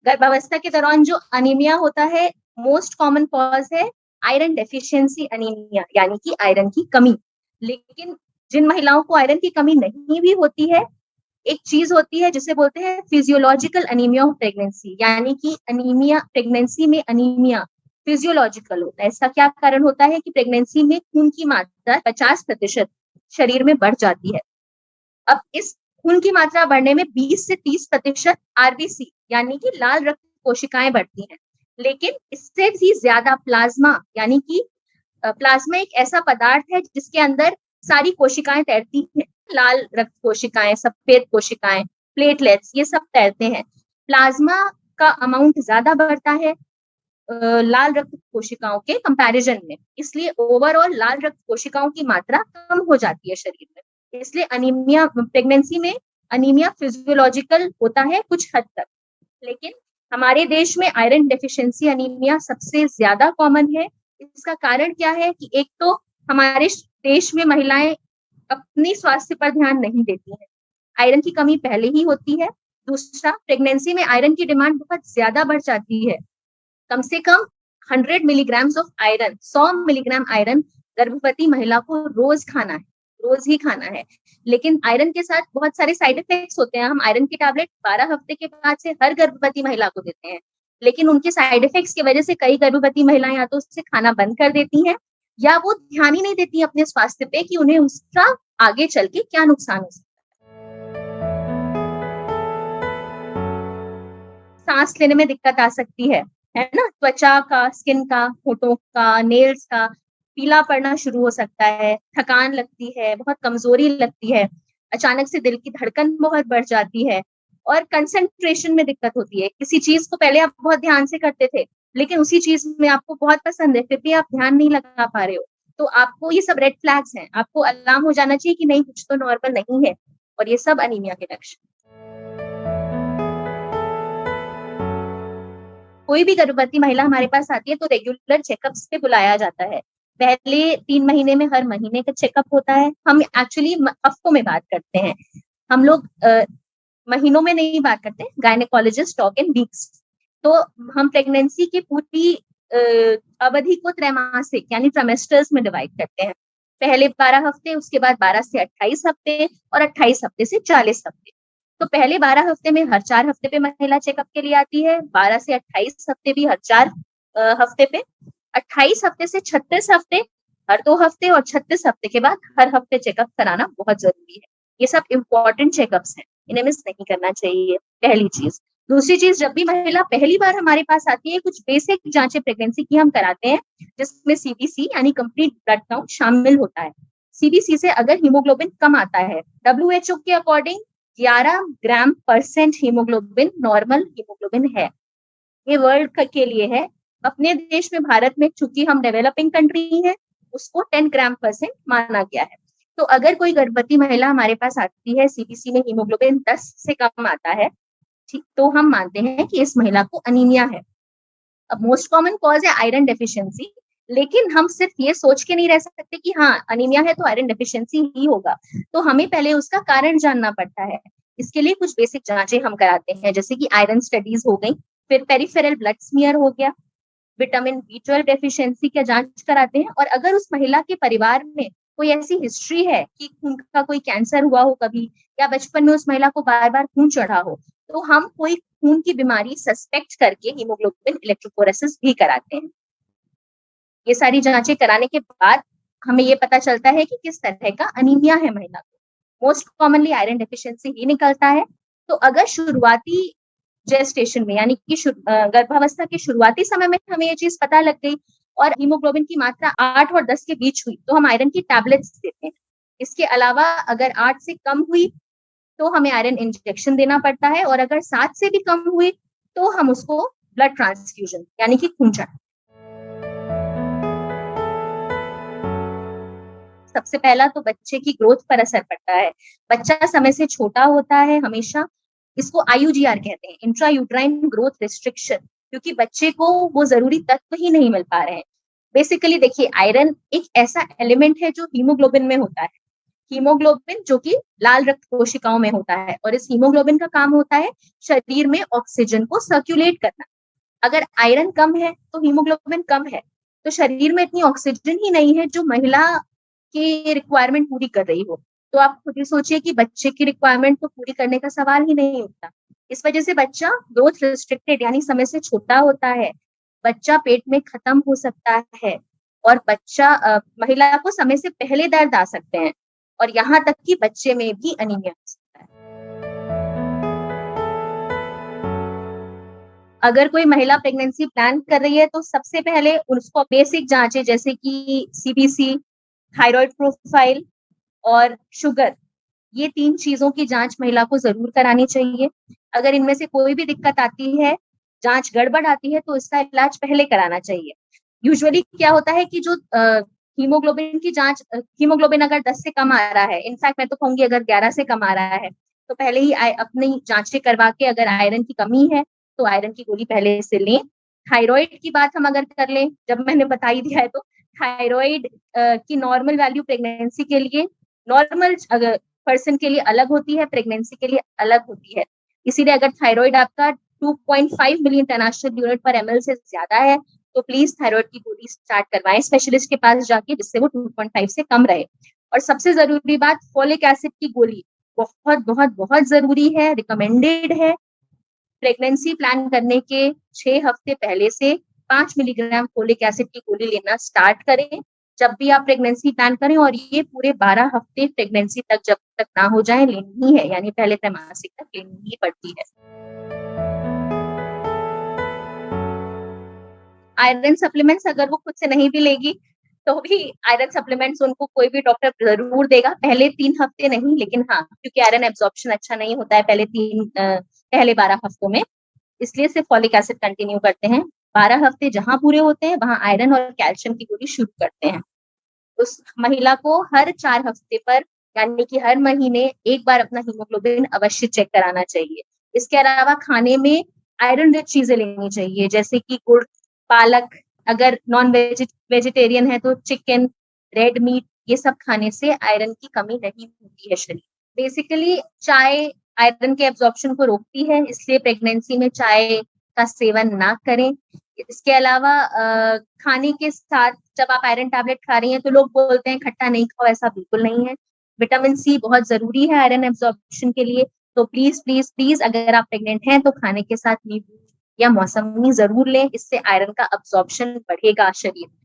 गर्भावस्था के दौरान जो अनीमिया होता है, मोस्ट कॉमन कॉज है आयरन डेफिशिएंसी अनीमिया, यानी कि आयरन की कमी। लेकिन जिन महिलाओं को आयरन की कमी नहीं भी होती है, एक चीज होती है जिसे बोलते हैं फिजियोलॉजिकल अनीमिया ऑफ प्रेगनेंसी, यानी कि अनीमिया, प्रेगनेंसी में अनीमिया फिजियोलॉजिकल होता है। इसका क्या कारण होता है कि प्रेगनेंसी में खून की मात्रा 50% शरीर में बढ़ जाती है। अब इस खून की मात्रा बढ़ने में 20 से 30% आरबीसी, यानी कि लाल रक्त कोशिकाएं बढ़ती हैं। लेकिन इससे भी ज्यादा प्लाज्मा, यानी कि प्लाज्मा एक ऐसा पदार्थ है जिसके अंदर सारी कोशिकाएं तैरती हैं। लाल रक्त कोशिकाएं, सफेद कोशिकाएं, प्लेटलेट्स, ये सब तैरते हैं। प्लाज्मा का अमाउंट ज्यादा बढ़ता है लाल रक्त कोशिकाओं के कंपैरिजन में, इसलिए ओवरऑल लाल रक्त कोशिकाओं की मात्रा कम हो जाती है शरीर में। इसलिए अनीमिया, प्रेगनेंसी में अनीमिया फिजियोलॉजिकल होता है कुछ हद तक। लेकिन हमारे देश में आयरन डेफिशिएंसी अनीमिया सबसे ज्यादा कॉमन है। इसका कारण क्या है कि एक तो हमारे देश में महिलाएं अपनी स्वास्थ्य पर ध्यान नहीं देती हैं, आयरन की कमी पहले ही होती है। दूसरा, प्रेगनेंसी में आयरन की डिमांड बहुत ज्यादा बढ़ जाती है। कम से कम 100 milligram of iron, 100 milligram iron गर्भवती महिला को रोज खाना है, रोज ही खाना है। लेकिन आयरन के साथ बहुत सारे साइड इफेक्ट्स होते हैं। हम आयरन की टैबलेट 12 हफ्ते के बाद से हर गर्भवती महिला को देते हैं, लेकिन उनके साइड इफेक्ट्स की वजह से कई गर्भवती महिलाएं या तो उससे खाना बंद कर देती हैं, या वो ध्यान ही नहीं देती अपने स्वास्थ्य पे कि उन्हें उसका आगे चल के क्या नुकसान हो सकता है। सांस लेने में दिक्कत आ सकती है ना, त्वचा का, स्किन का, होठों का, नेल्स का पीला पड़ना शुरू हो सकता है, थकान लगती है, बहुत कमजोरी लगती है, अचानक से दिल की धड़कन बहुत बढ़ जाती है, और कंसंट्रेशन में दिक्कत होती है। किसी चीज को पहले आप बहुत ध्यान से करते थे, लेकिन उसी चीज में आपको बहुत पसंद है, फिर भी आप ध्यान नहीं लगा पा रहे हो, तो आपको ये सब रेड फ्लैग्स हैं, आपको अलार्म हो जाना चाहिए कि नहीं, कुछ तो नॉर्मल नहीं है। और ये सब अनीमिया के लक्षण। कोई भी गर्भवती महिला हमारे पास आती है तो रेगुलर चेकअप्स पे बुलाया जाता है। पहले 3 महीने में हर महीने का चेकअप होता है। हम एक्चुअली हफ्तों में बात करते हैं, हम लोग महीनों में नहीं बात करते। Gynaecologist talk in weeks. तो हम प्रेगनेंसी की पूरी अवधि को त्रैमासिक यानी ट्राइमेस्टर्स में डिवाइड करते हैं। पहले 12 हफ्ते, उसके बाद 12 से 28 हफ्ते, और 28 हफ्ते से 40 हफ्ते। तो पहले 12 हफ्ते में हर 4 हफ्ते पे महिला चेकअप के लिए आती है, 12 से 28 हफ्ते भी हर 4 हफ्ते पे, 28 हफ्ते से 36 हफ्ते हर 2 हफ्ते, और 36 हफ्ते के बाद हर हफ्ते चेकअप कराना बहुत जरूरी है। ये सब इंपॉर्टेंट चेकअप्स हैं, इन्हें मिस नहीं करना चाहिए, पहली चीज। दूसरी चीज, जब भी महिला पहली बार हमारे पास आती है, कुछ बेसिक जांचें प्रेगनेंसी की हम कराते हैं, जिसमें सीबीसी यानी कंप्लीट ब्लड काउंट शामिल होता है। सीबीसी से अगर हीमोग्लोबिन कम आता है, डब्ल्यूएचओ के अकॉर्डिंग 11 ग्राम% हीमोग्लोबिन नॉर्मल हीमोग्लोबिन है। ये वर्ल्ड के लिए है। अपने देश में, भारत में, चूंकि हम डेवलपिंग कंट्री है, उसको 10 ग्राम% माना गया है। तो अगर कोई गर्भवती महिला हमारे पास आती है, सीबीसी में हीमोग्लोबिन 10 से कम आता है, ठीक, तो हम मानते हैं कि इस महिला को अनीमिया है। अब मोस्ट कॉमन कॉज है आयरन डेफिशिएंसी, लेकिन हम सिर्फ ये सोच के नहीं रह सकते कि हाँ अनीमिया है तो आयरन डेफिशिएंसी ही होगा। तो हमें पहले उसका कारण जानना पड़ता है। इसके लिए कुछ बेसिक जांचें हम कराते हैं, जैसे कि आयरन स्टडीज हो गई, फिर पेरिफेरल ब्लड स्मीयर हो गया, विटामिन B12 डेफिशिएंसी का जांच कराते हैं। और अगर उस महिला के परिवार में कोई ऐसी हिस्ट्री है कि उनका कोई कैंसर हुआ हो कभी, या बचपन में उस महिला को बार बार खून चढ़ा हो, तो हम कोई खून की बीमारी सस्पेक्ट करके हीमोग्लोबिन इलेक्ट्रोफोरेसिस भी कराते हैं। ये सारी जांचें कराने के बाद हमें ये पता चलता है कि किस तरह का अनीमिया है महिला को। मोस्ट कॉमनली आयरन डेफिशिएंसी ही निकलता है। तो अगर शुरुआती जेस्टेशन में, यानी कि गर्भावस्था के शुरुआती समय में हमें ये चीज पता लग गई और हीमोग्लोबिन की मात्रा 8 और 10 के बीच हुई, तो हम आयरन की टैबलेट्स देते हैं। इसके अलावा अगर 8 से कम हुई तो हमें आयरन इंजेक्शन देना पड़ता है, और अगर 7 से भी कम हुई तो हम उसको ब्लड ट्रांसफ्यूजन यानी कि खून चढ़ा। सबसे पहला तो बच्चे की ग्रोथ पर असर पड़ता है। बच्चा समय से छोटा होता है हमेशा, इसको IUGR कहते हैं, इंट्रा यूट्राइन ग्रोथ रिस्ट्रिक्शन, क्योंकि बच्चे को वो जरूरी तत्व ही नहीं मिल पा रहे हैं। बेसिकली देखिए, आयरन एक ऐसा एलिमेंट है जो हीमोग्लोबिन में होता है। हीमोग्लोबिन जो कि लाल रक्त कोशिकाओं में होता है, और इस हीमोग्लोबिन का काम होता है शरीर में ऑक्सीजन को सर्कुलेट करना। अगर आयरन कम है तो हीमोग्लोबिन कम है, तो शरीर में इतनी ऑक्सीजन ही नहीं है जो महिला की रिक्वायरमेंट पूरी कर रही हो। तो आप खुद ही सोचिए कि बच्चे की रिक्वायरमेंट तो पूरी करने का सवाल ही नहीं उठता। इस वजह से बच्चा ग्रोथ रिस्ट्रिक्टेड यानी समय से छोटा होता है, बच्चा पेट में खत्म हो सकता है, और महिला को समय से पहले दर्द आ सकते हैं, और यहाँ तक कि बच्चे में भी अनीमिया हो सकता है। अगर कोई महिला प्रेगनेंसी प्लान कर रही है तो सबसे पहले उसको बेसिक जांचें जैसे कि सीबीसी, थायराइड प्रोफाइल और शुगर, ये 3 चीज़ों की जाँच महिला को ज़रूर करानी चाहिए। अगर इनमें से कोई भी दिक्कत आती है, जाँच गड़बड़ आती है, तो इसका इलाज पहले कराना चाहिए। यूजुअली क्या होता है कि जो हीमोग्लोबिन की जाँच हीमोग्लोबिन अगर 10 से कम आ रहा है, इनफैक्ट मैं तो कहूँगी अगर 11 से कम आ रहा है, तो पहले ही अपनी जाँचें करवा के अगर आयरन की कमी है, तो आयरन की गोली पहले से लें। थायरॉइड की बात हम अगर कर लें, जब मैंने बता ही दिया है तो थायरॉइड की नॉर्मल वैल्यू प्रेगनेंसी के लिए नॉर्मल अगर पर्सन के लिए अलग होती है, प्रेगनेंसी के लिए अलग होती है। इसीलिए अगर थायरॉइड आपका 2.5 मिलियन इंटरनेशनल यूनिट पर एमएल से ज्यादा है, तो प्लीज थायरॉइड की गोली स्टार्ट करवाएं स्पेशलिस्ट के पास जाके, जिससे वो 2.5 से कम रहे। और सबसे जरूरी बात, फोलिक एसिड की गोली बहुत बहुत बहुत जरूरी है, रिकमेंडेड है। प्रेगनेंसी प्लान करने के 6 हफ्ते पहले से 5 मिलीग्राम फोलिक एसिड की गोली लेना स्टार्ट करें जब भी आप प्रेगनेंसी प्लान करें, और ये पूरे 12 हफ्ते प्रेगनेंसी तक जब तक ना हो जाए लेनी ही है, यानी पहले त्रैमासिक तक लेनी ही पड़ती है। आयरन सप्लीमेंट्स अगर वो खुद से नहीं भी लेगी तो भी आयरन सप्लीमेंट्स उनको कोई भी डॉक्टर जरूर देगा, पहले 3 हफ्ते नहीं, लेकिन हाँ, क्योंकि आयरन एब्जॉर्प्शन अच्छा नहीं होता है पहले 12 हफ्तों में, इसलिए सिर्फ फॉलिक एसिड कंटिन्यू करते हैं। 12 हफ्ते जहां पूरे होते हैं वहां आयरन और कैल्शियम की गोली शुरू करते हैं। उस महिला को हर 4 हफ्ते पर यानी कि हर महीने एक बार अपना हीमोग्लोबिन अवश्य चेक कराना चाहिए। इसके अलावा खाने में आयरन रिच चीजें लेनी चाहिए, जैसे कि गुड़, पालक, अगर नॉन वेजिटेरियन है तो चिकन, रेड मीट, ये सब खाने से आयरन की कमी नहीं होती है शरीर। बेसिकली चाय आयरन के एब्जॉर्प्शन को रोकती है, इसलिए प्रेगनेंसी में चाय का सेवन ना करें। इसके अलावा खाने के साथ जब आप आयरन टैबलेट खा रही हैं तो लोग बोलते हैं खट्टा नहीं खाओ, ऐसा बिल्कुल नहीं है। विटामिन सी बहुत जरूरी है आयरन एब्जॉर्प्शन के लिए, तो प्लीज प्लीज प्लीज अगर आप प्रेग्नेंट हैं तो खाने के साथ नींबू या मौसमी जरूर लें, इससे आयरन का अब्जॉर्प्शन बढ़ेगा शरीर में।